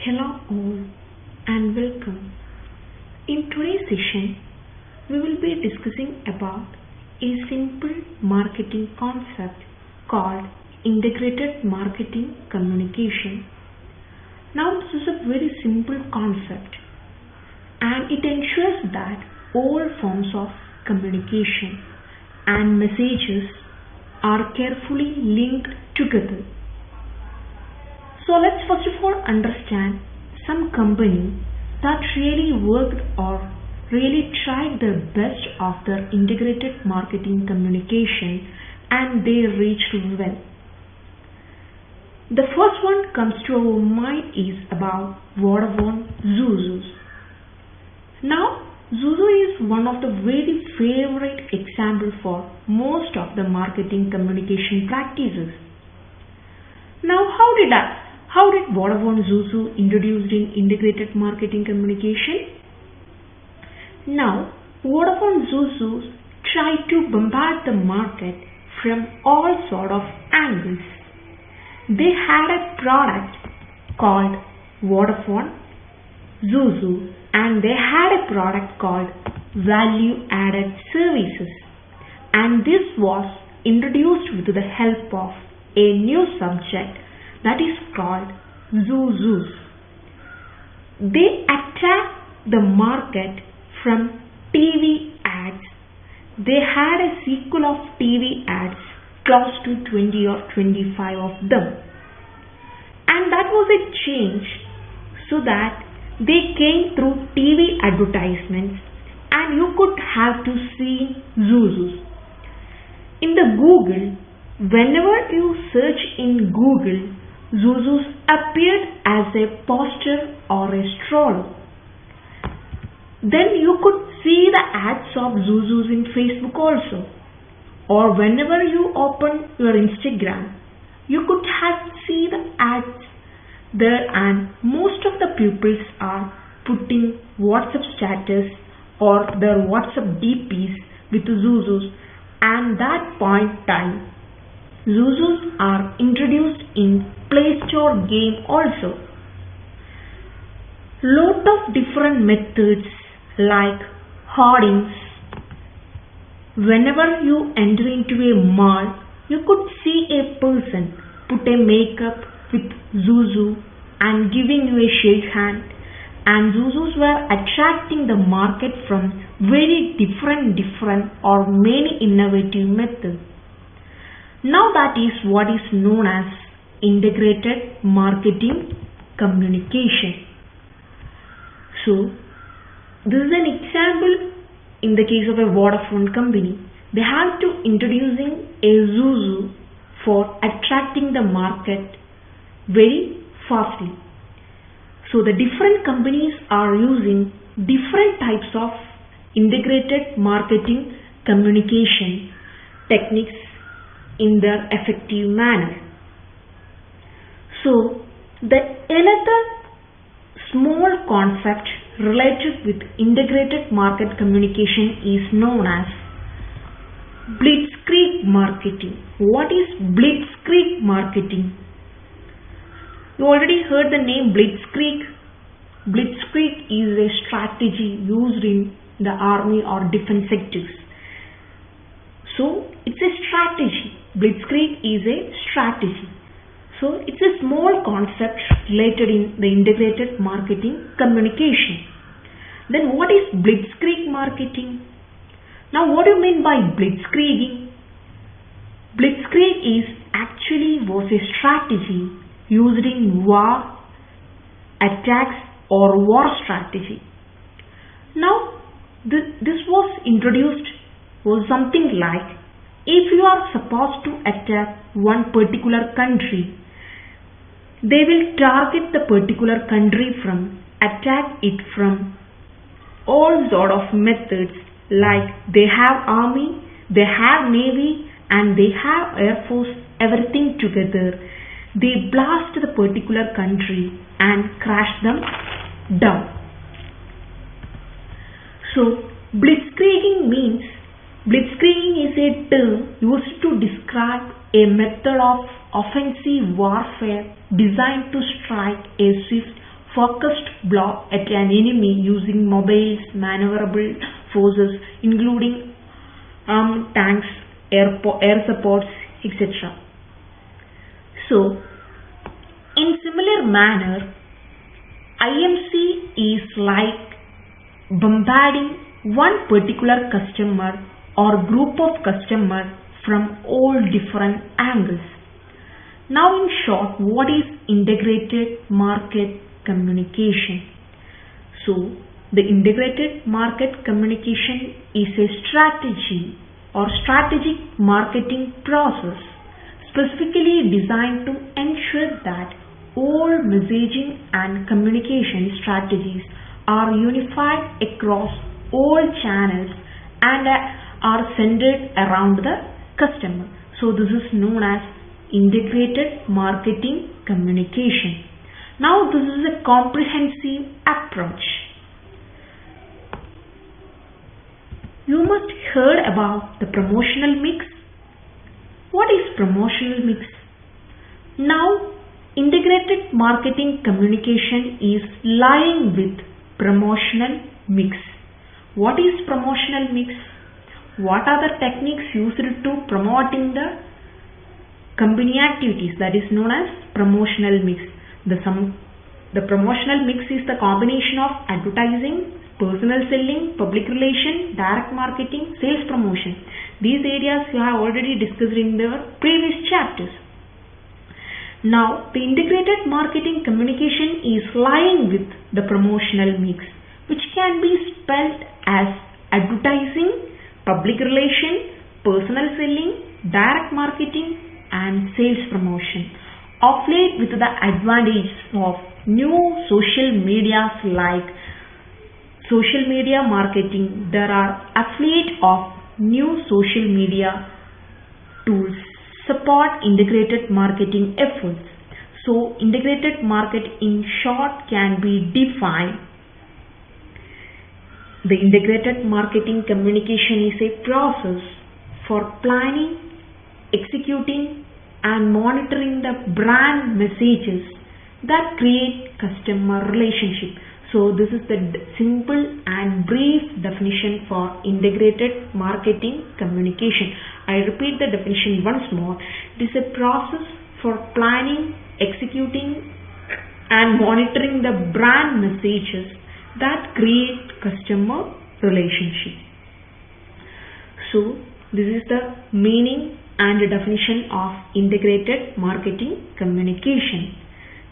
Hello all and welcome. In today's session, we will be discussing about a simple marketing concept called integrated marketing communication. Now this is a very simple concept and it ensures that all forms of communication and messages are carefully linked together. So let's first of all understand some company that really worked or really tried their best of their integrated marketing communication and they reached well. The first one comes to our mind is about Vodafone Zuzu. Now Zuzu is one of the very favorite example for most of the marketing communication practices. Now how did Vodafone Zuzu introduced in integrated marketing communication? Now, Vodafone Zuzu tried to bombard the market from all sort of angles. They had a product called Vodafone Zuzu and they had a product called value added services, and this was introduced with the help of a new subject that is called Zuzus. They attacked the market from TV ads. They had a sequel of TV ads, close to 20 or 25 of them. And that was a change so that they came through TV advertisements and you could have to see Zuzus. In the Google, whenever you search in Google, Zuzus appeared as a poster or a stroller. Then you could see the ads of Zuzus in Facebook also. Or whenever you open your Instagram, you could have see the ads there, and most of the pupils are putting WhatsApp status or their WhatsApp DPs with Zuzus, and that point time Zuzus are introduced in Play Store game also. Lot of different methods like hoardings. Whenever you enter into a mall, you could see a person put a makeup with Zuzu and giving you a shake hand, and Zuzus were attracting the market from very different or many innovative methods. Now that is what is known as integrated marketing communication. So this is an example in the case of a Vodafone company. They have to introducing a Zuzu for attracting the market very fastly. So the different companies are using different types of integrated marketing communication techniques in their effective manner. So the another small concept related with integrated market communication is known as blitzkrieg marketing. What is blitzkrieg marketing? You already heard the name blitzkrieg. Blitzkrieg is a strategy used in the army or defense sectors. So it's a strategy. Blitzkrieg is a strategy. So it's a small concept related in the integrated marketing communication. Then what is blitzkrieg marketing? Now what do you mean by blitzkrieging? Blitzkrieg is actually was a strategy used in war, attacks or war strategy. Now this was introduced was something like, if you are supposed to attack one particular country, they will target the particular country from attack it from all sort of methods, like they have army, they have navy and they have air force, everything together. They blast the particular country and crash them down. So blitzkrieging is a term used to describe a method of offensive warfare designed to strike a swift focused blow at an enemy using mobiles, maneuverable forces including armed tanks, air supports, etc. So, in similar manner, IMC is like bombarding one particular customer or group of customers from all different angles. Now in short, what is integrated market communication? So, the integrated market communication is a strategy or strategic marketing process specifically designed to ensure that all messaging and communication strategies are unified across all channels and are centered around the customer. So this is known as integrated marketing communication. Now this is a comprehensive approach. You must heard about the promotional mix. What is promotional mix? Now integrated marketing communication is lying with promotional mix. What is promotional mix? What are the techniques used to promoting the company activities? That is known as promotional mix. The promotional mix is the combination of advertising, personal selling, public relation, direct marketing, sales promotion. These areas we have already discussed in the previous chapters. Now, the integrated marketing communication is lying with the promotional mix, which can be spelled as advertising, public relation, personal selling, direct marketing, and sales promotion. Of late, with the advantage of new social medias like social media marketing, there are affiliate of new social media tools support integrated marketing efforts. So, integrated market in short can be defined. The integrated marketing communication is a process for planning, executing, and monitoring the brand messages that create customer relationship. So, this is the simple and brief definition for integrated marketing communication. I repeat the definition once more. It is a process for planning, executing, and monitoring the brand messages that create customer relationship. So, this is the meaning and the definition of integrated marketing communication.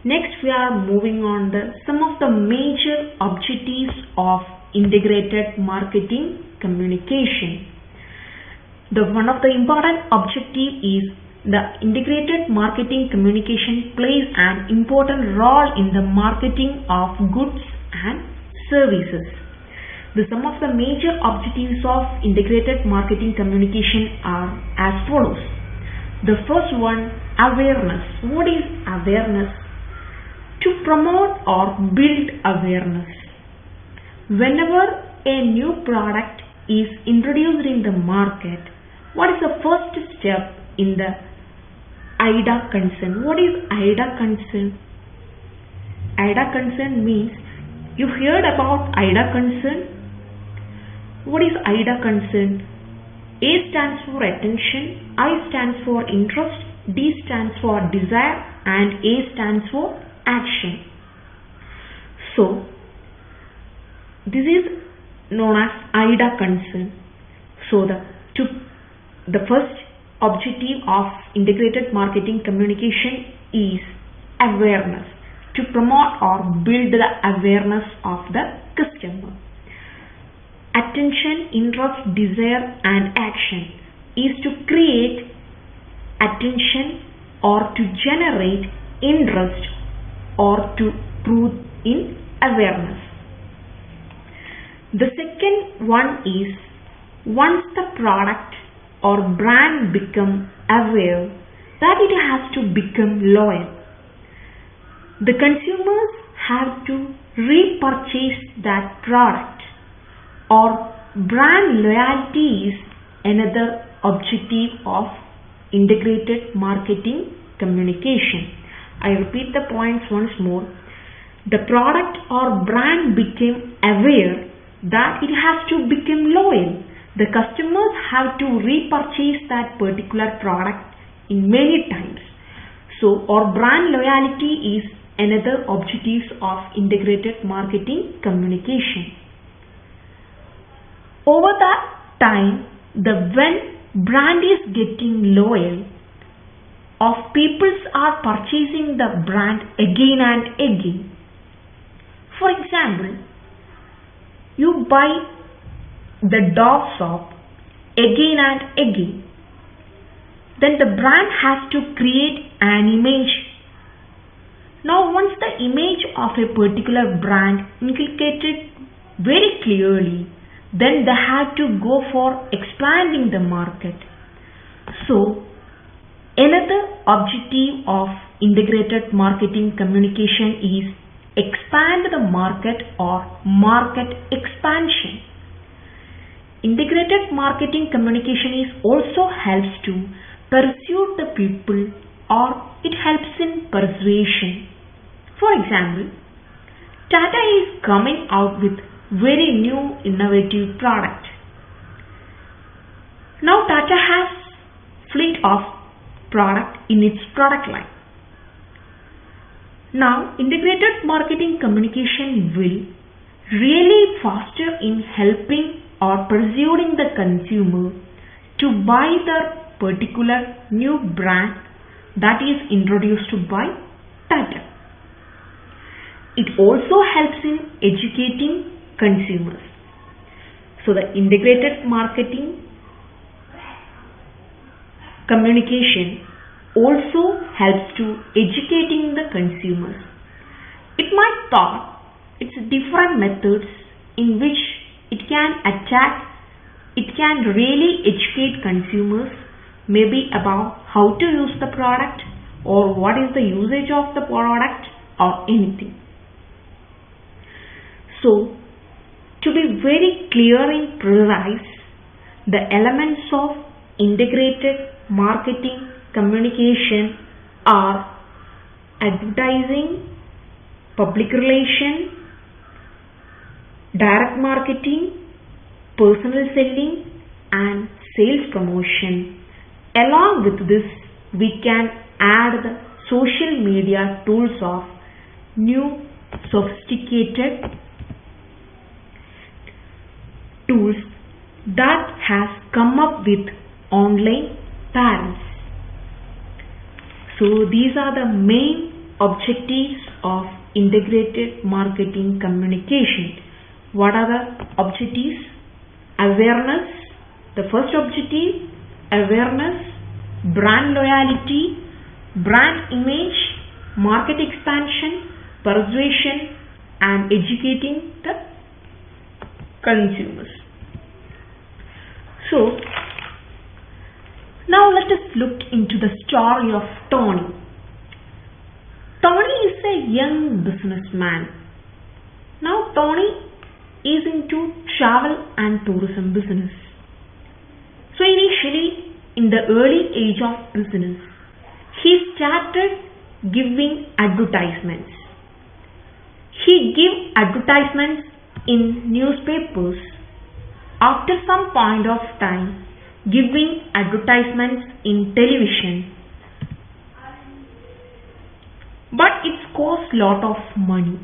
Next, we are moving on some of the major objectives of integrated marketing communication. One of the important objective is the integrated marketing communication plays an important role in the marketing of goods and services. Some of the major objectives of integrated marketing communication are as follows. The first one, awareness. What is awareness? To promote or build awareness. Whenever a new product is introduced in the market, what is the first step in the IDA concern? What is IDA concern? IDA concern means, you heard about IDA concern? What is IDA concern? A stands for attention, I stands for interest, D stands for desire, and A stands for action. So, this is known as IDA concern. So, the first objective of integrated marketing communication is awareness. To promote or build the awareness of the customer. Attention, interest, desire, and action is to create attention or to generate interest or to prove in awareness. The second one is, once the product or brand become aware, that it has to become loyal. The consumers have to repurchase that product, or brand loyalty is another objective of integrated marketing communication. I repeat the points once more. the product or brand became aware that it has to become loyal. The customers have to repurchase that particular product in many times. So, our brand loyalty is another objective of integrated marketing communication. Over that time, when brand is getting loyal, of people are purchasing the brand again and again. For example, you buy the Dove soap again and again. Then the brand has to create an image. Now once the image of a particular brand inculcated very clearly, then they have to go for expanding the market. So another objective of integrated marketing communication is expand the market or market expansion. Integrated marketing communication is also helps to persuade the people, or it helps in persuasion. For example, Tata is coming out with very new innovative product. Now Tata has fleet of product in its product line. Now integrated marketing communication will really faster in helping or persuading the consumer to buy the particular new brand that is introduced by Tata. It also helps in educating consumers. So the integrated marketing communication also helps to educating the consumers. It might thought it's different methods in which it can really educate consumers, maybe about how to use the product or what is the usage of the product or anything. So to be very clear and precise, the elements of integrated marketing communication are advertising, public relation, direct marketing, personal selling and sales promotion. Along with this, we can add the social media tools of new sophisticated tools that has come up with online parents. So these are the main objectives of integrated marketing communication. What are the objectives? Awareness. The first objective, awareness, brand loyalty, brand image, market expansion, persuasion and educating the consumers. So now let us look into the story of Tony. Tony is a young businessman. Now Tony is into travel and tourism business. So initially, in the early age of business, he started giving advertisements. He gave advertisements in newspapers. After some point of time, giving advertisements in television. But it cost lot of money.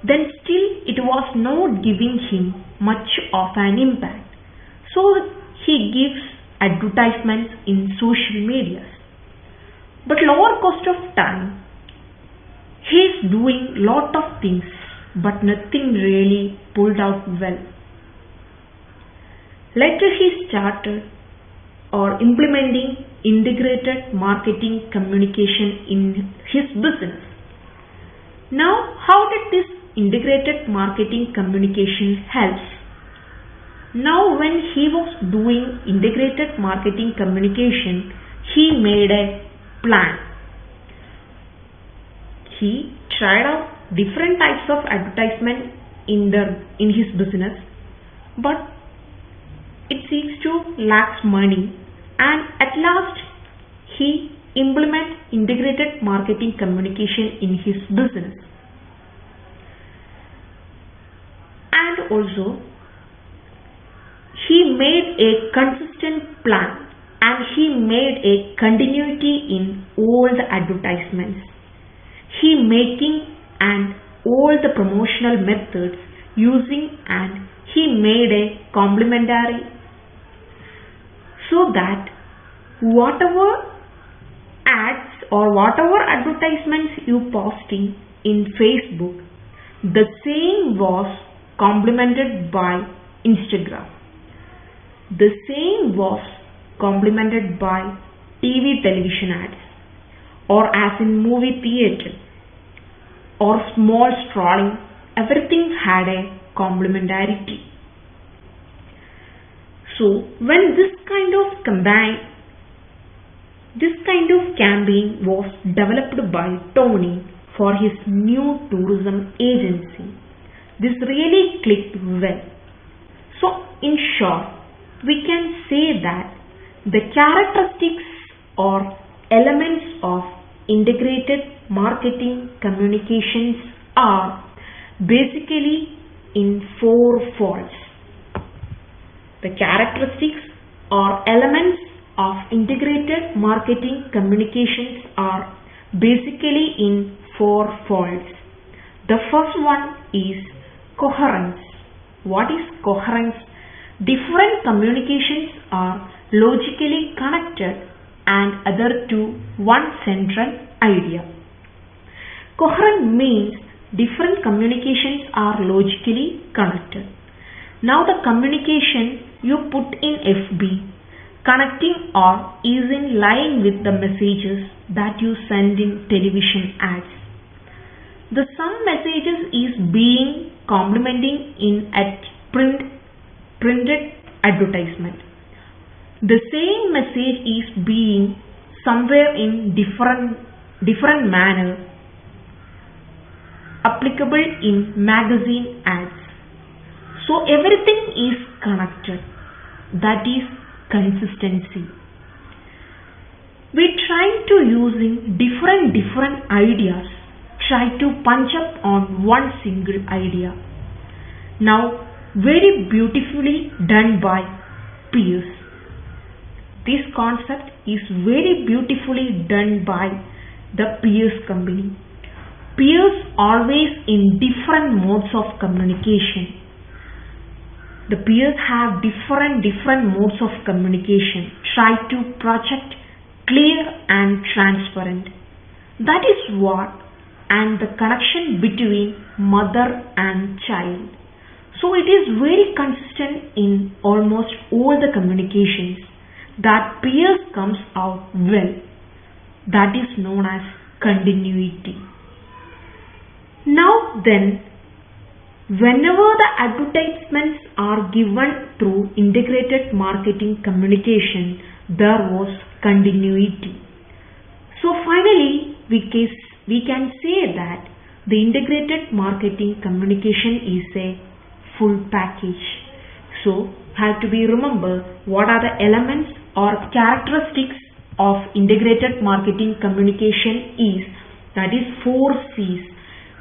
Then still it was not giving him much of an impact. So he gives advertisements in social media. But lower cost of time, he is doing lot of things, but nothing really pulled out well. Later he started or implementing integrated marketing communication in his business. Now how did this integrated marketing communication helps? Now when he was doing integrated marketing communication, he made a plan. He tried out different types of advertisement in his business, but it seems to lack money, and at last he implement integrated marketing communication in his business. And also he made a consistent plan and he made a continuity in all the advertisements. He making and all the promotional methods using and he made a complementary so that whatever ads or whatever advertisements you posting in Facebook, the same was complemented by Instagram. The same was complemented by TV television ads or as in movie theatre or small strolling. Everything had a complementarity. So when this kind of campaign was developed by Tony for his new tourism agency, this really clicked well. So in short, we can say that the characteristics or elements of integrated marketing communications are basically in four folds. The characteristics or elements of integrated marketing communications are basically in four folds. The first one is coherence. What is coherence? Different communications are logically connected and other to one central idea. Coherent means different communications are logically connected. Now the communication you put in FB connecting or is in line with the messages that you send in television ads. The some messages is being complementing in at printed advertisement. The same message is being somewhere in different manner applicable in magazine ads. So everything is connected. That is consistency. We try to using different ideas, try to punch up on one single idea. Now very beautifully done by Pierce. This concept is very beautifully done by the Pierce company. Pierce always in different modes of communication. The peers have different modes of communication. Try to project clear and transparent. That is what and the connection between mother and child. So it is very consistent in almost all the communications. That peers comes out well. That is known as continuity. Now then, whenever the advertisements are given through integrated marketing communication, there was continuity. So finally, we can say that the integrated marketing communication is a full package. So have to be remember what are the elements or characteristics of integrated marketing communication is. That is 4 C's: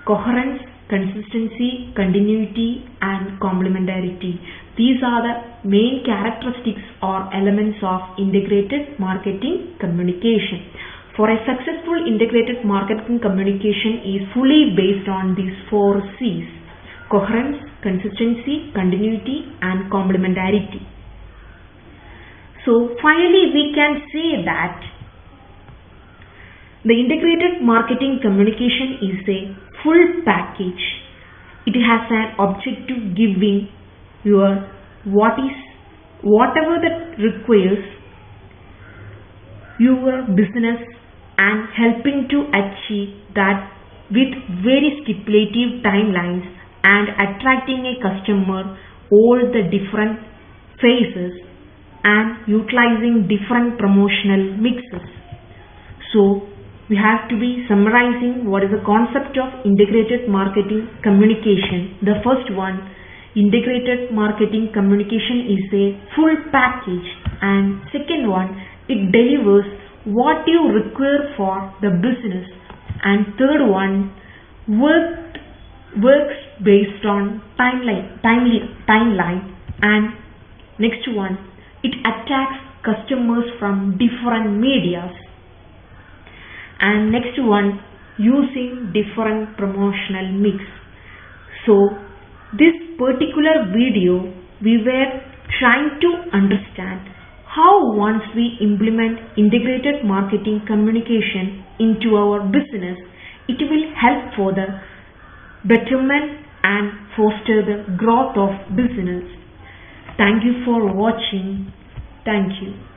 coherence, consistency, continuity and complementarity. These are the main characteristics or elements of integrated marketing communication. For a successful integrated marketing communication is fully based on these 4 C's: coherence, consistency, continuity and complementarity. So finally we can say that the integrated marketing communication is a full package. It has an objective giving your whatever that requires your business and helping to achieve that with very stipulative timelines and attracting a customer all the different phases and utilizing different promotional mixes. So we have to be summarizing what is the concept of integrated marketing communication. The first one, integrated marketing communication is a full package, and second one, it delivers what you require for the business, and third one, works based on timeline, and next one, it attacks customers from different medias, and next one, using different promotional mix. So this particular video we were trying to understand how once we implement integrated marketing communication into our business, it will help for the betterment and foster the growth of business. Thank you for watching. Thank you.